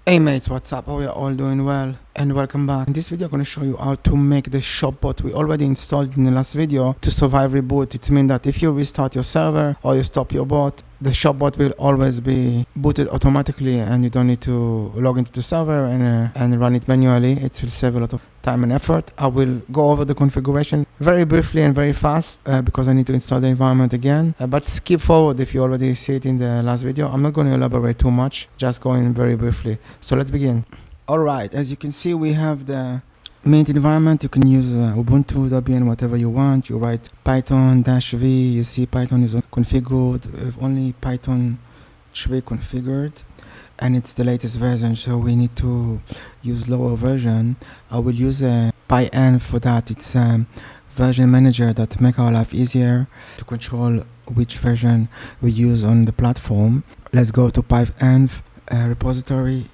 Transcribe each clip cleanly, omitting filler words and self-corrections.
Hey mates, what's up? How are you all doing? Well, and welcome back. In this video I'm going to show you how to make the shop bot we already installed in the last video to survive reboot. It means that if you restart your server or you stop your bot, the shop bot will always be booted automatically and you don't need to log into the server and run it manually. It will save a lot of time and effort. I will go over the configuration very briefly and very fast because I need to install the environment again, but skip forward if you already see it in the last video. I'm not going to elaborate too much, just going very briefly. So let's begin. Alright, as you can see, we have the main environment. You can use Ubuntu, Debian, whatever you want. You write Python-V. You see Python is configured with only Python 3 configured, and it's the latest version, so we need to use lower version. I will use a PyEnv for that. It's a version manager that make our life easier to control which version we use on the platform. Let's go to PyEnv repository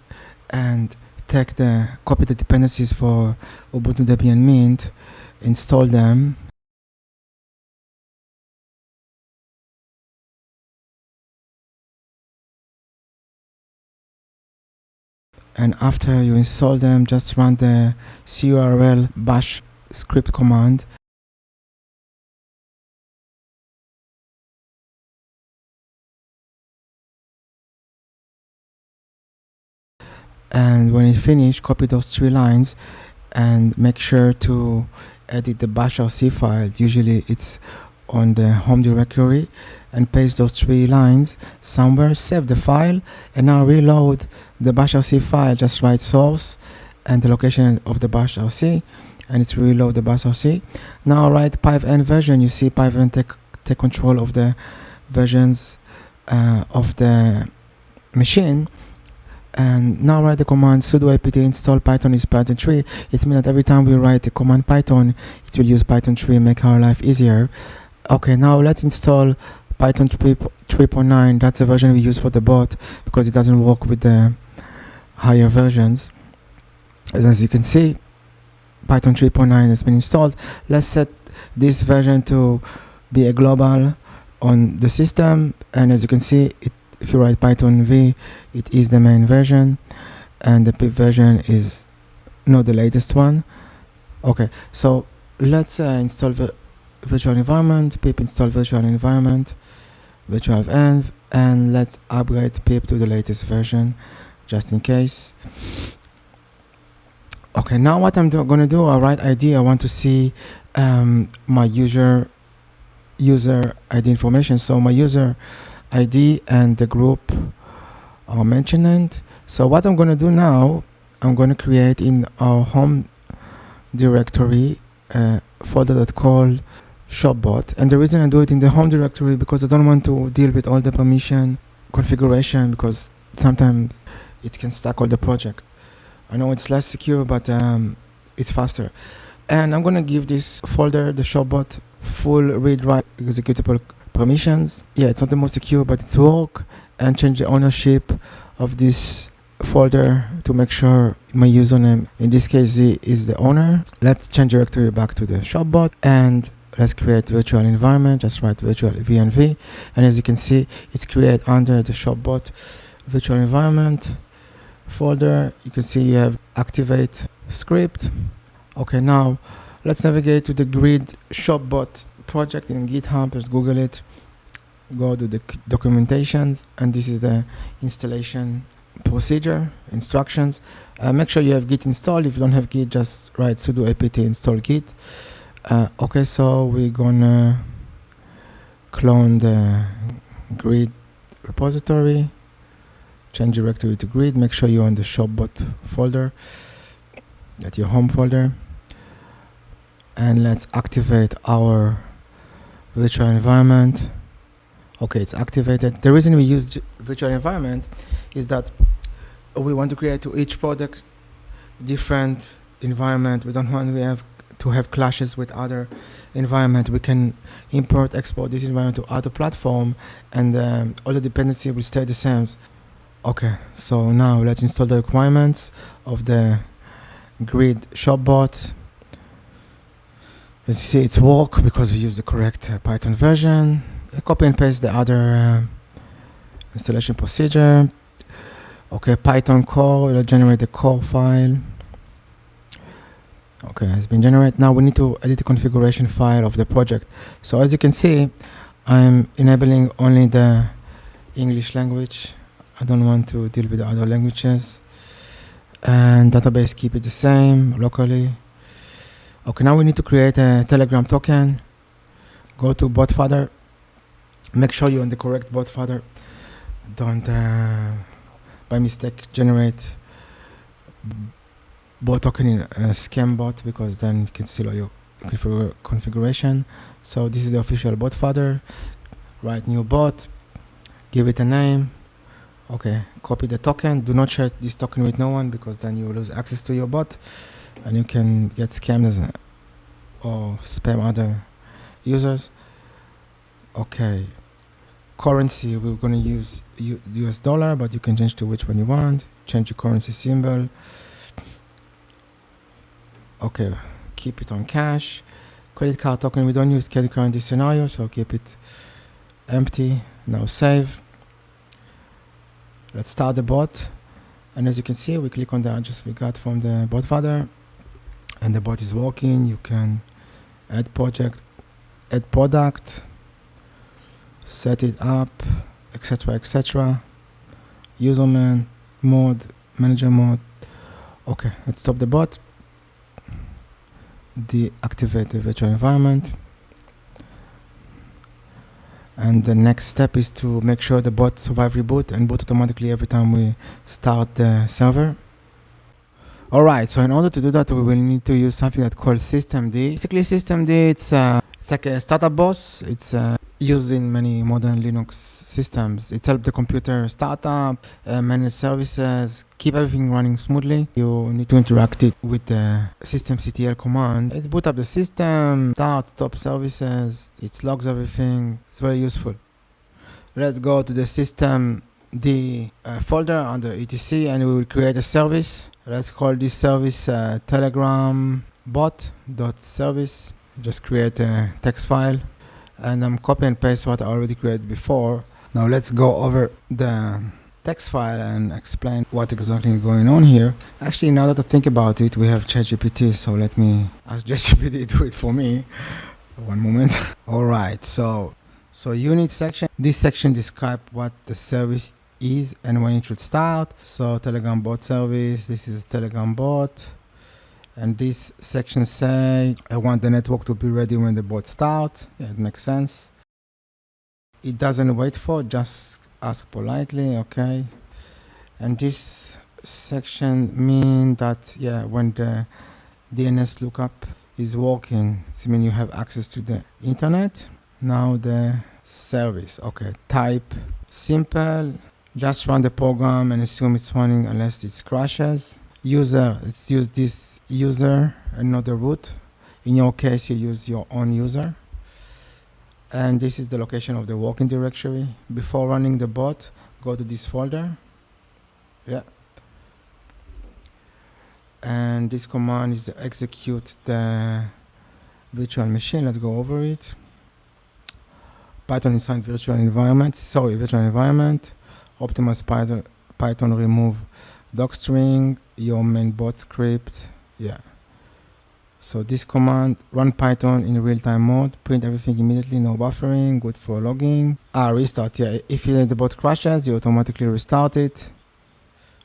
and copy the dependencies for Ubuntu, Debian, Mint, install them, and after you install them, just run the curl bash script command. And when you finish, copy those 3 lines and make sure to edit the bashrc file. Usually it's on the home directory, and paste those 3 lines somewhere, save the file, and now reload the bashrc file. Just write source and the location of the bashrc, and it's reload the bashrc. Now write python version. You see python take control of the versions of the machine. And now write the command sudo apt install python is python 3. It means that every time we write the command python, it will use python 3 and make our life easier. Okay, now let's install python 3.9. that's the version we use for the bot because it doesn't work with the higher versions. As you can see, python 3.9 has been installed. Let's set this version to be a global on the system, and as you can see, if you write python v, it is the main version, and the pip version is not the latest one. Okay, so let's install the virtual environment. Pip install virtual environment, virtual env, and let's upgrade pip to the latest version just in case. Okay, now what I'm gonna do, I'll write ID. I want to see my user ID information. So my user ID and the group are mentioned. So what I'm going to do now, I'm going to create in our home directory a folder that's called shopbot. And the reason I do it in the home directory because I don't want to deal with all the permission configuration, because sometimes it can stack all the project. I know it's less secure, but it's faster. And I'm going to give this folder, the shopbot, full read-write executable permissions. Yeah, it's not the most secure, but it's work. And change the ownership of this folder to make sure my username, in this case Z, is the owner. Let's change directory back to the shopbot, and let's create virtual environment. Just write virtual VNV, and as you can see, it's created under the shopbot virtual environment folder. You can see you have activate script. Okay, now let's navigate to the grid shopbot project in GitHub. Let's Google it, go to the documentation, and this is the installation procedure instructions. Make sure you have git installed. If you don't have git, just write sudo apt install git. Okay, so we're gonna clone the grid repository, change directory to grid. Make sure you're on the shopbot folder, at your home folder, and let's activate our virtual environment. Okay, it's activated. The reason we use virtual environment is that we want to create to each product different environment. We don't want to have clashes with other environment. We can import, export this environment to other platform, and all the dependency will stay the same. Okay, so now let's install the requirements of the grid shopbot. As you see, it's work because we use the correct Python version. I copy and paste the other installation procedure. Okay, Python core, it'll generate the core file. Okay, has been generated. Now we need to edit the configuration file of the project. So as you can see, I'm enabling only the English language. I don't want to deal with the other languages. And database, keep it the same locally. Okay, now we need to create a Telegram token. Go to bot fodder. Make sure you're on the correct bot fodder. Don't by mistake generate bot token in a scam bot, because then you can steal all your configuration. So this is the official bot fodder. Write new bot, give it a name. Okay, copy the token. Do not share this token with no one, because then you will lose access to your bot and you can get scammed or spam other users. Okay, currency, we're going to use US dollar, but you can change to which one you want. Change your currency symbol. Okay, keep it on cash. Credit card token, we don't use credit card in this scenario, so keep it empty. Now save. Let's start the bot. And as you can see, we click on the address we got from the bot fodder, and the bot is working. You can add project, add product, set it up, etc., etc. User mode, manager mode. Okay, let's stop the bot. Deactivate the virtual environment. And the next step is to make sure the bot survive reboot and boot automatically every time we start the server. Alright, so in order to do that, we will need to use something that's called systemd. Basically, systemd, it's like a startup boss. It's used in many modern Linux systems. It helps the computer start up, manage services, keep everything running smoothly. You need to interact it with the systemctl command. It's boot up the system, start, stop services, it logs everything. It's very useful. Let's go to the systemd folder under etc, and we will create a service. Let's call this service telegram bot.service. Just create a text file, and I'm copy and paste what I already created before. Now let's go over the text file and explain what exactly is going on here. Actually, now that I think about it, we have ChatGPT, so let me ask ChatGPT to do it for me. One moment. Alright, so unit section. This section describes what the service is and when it should start. So Telegram bot service, this is Telegram bot. And this section say, I want the network to be ready when the bot starts. Yeah, it makes sense. It doesn't wait for, just ask politely, okay. And this section mean that, yeah, when the DNS lookup is working, it means you have access to the internet. Now the service, okay, type simple, just run the program and assume it's running unless it crashes. User, let's use this user and not the root. In your case, you use your own user. And this is the location of the working directory. Before running the bot, go to this folder. Yeah. And this command is to execute the virtual machine. Let's go over it. Python inside virtual environment. Optimize Python remove docstring, your main bot script. Yeah. So this command, run Python in real-time mode, print everything immediately, no buffering, good for logging. Restart, yeah. If the bot crashes, you automatically restart it.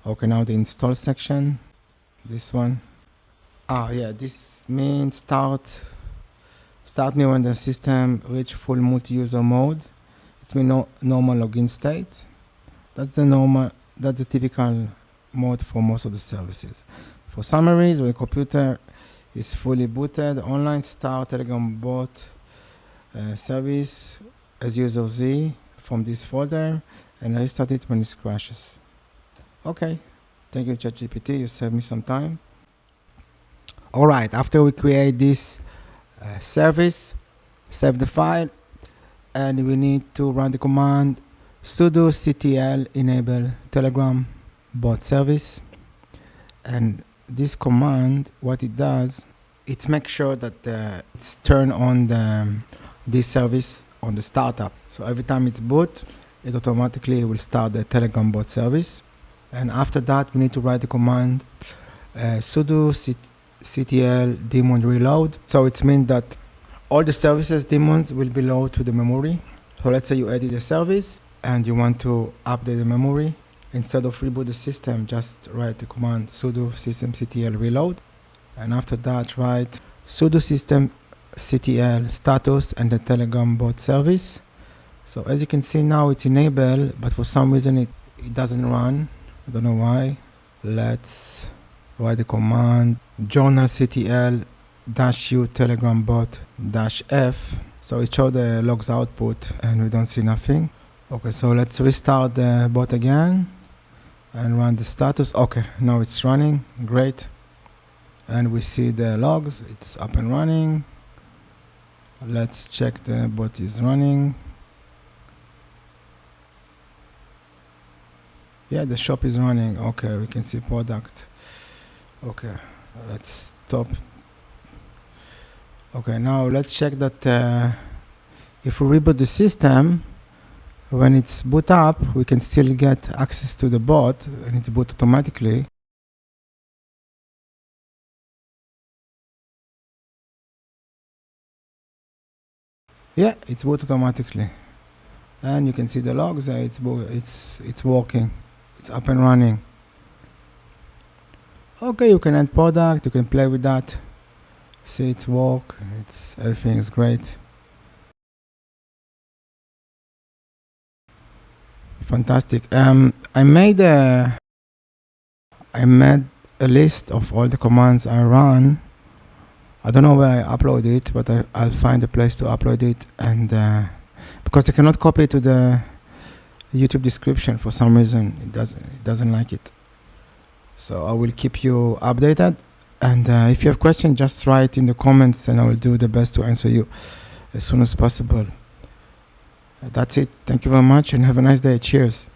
Okay, now the install section. This one. Yeah, this means start me when the system reach full multi-user mode. It's mean normal login state. That's the typical mode for most of the services. For summaries, when the computer is fully booted, online start Telegram bot service as user Z from this folder, and restart it when it crashes. Okay, thank you ChatGPT, you saved me some time. Alright, after we create this service, save the file, and we need to run the command sudo ctl enable telegram bot service. And this command, what it does, it makes sure that it's turned on this service on the startup. So every time it's boot, it automatically will start the Telegram bot service. And after that, we need to write the command sudo ctl daemon reload. So it means that all the services daemons will be loaded to the memory. So let's say you edit a service and you want to update the memory. Instead of reboot the system, just write the command sudo systemctl reload. And after that, write sudo systemctl status and the Telegram bot service. So as you can see now, it's enabled, but for some reason it doesn't run. I don't know why. Let's write the command journalctl -u telegram bot -f. So it showed the logs output and we don't see nothing. Okay, so let's restart the bot again and run the status. Okay, now it's running. Great. And we see the logs. It's up and running. Let's check the bot is running. Yeah, the shop is running. Okay, we can see product. Okay, let's stop. Okay, now let's check that if we reboot the system, when it's boot up, we can still get access to the bot and it's boot automatically. Yeah, it's boot automatically. And you can see the logs, it's working. It's up and running. Okay, you can add product, you can play with that. See, it's work, everything is great. Fantastic. I made a list of all the commands I run. I don't know where I upload it, but I'll find a place to upload it, and because I cannot copy it to the YouTube description for some reason, it doesn't like it. So I will keep you updated, and if you have questions, just write in the comments and I will do the best to answer you as soon as possible. That's it. Thank you very much and have a nice day. Cheers.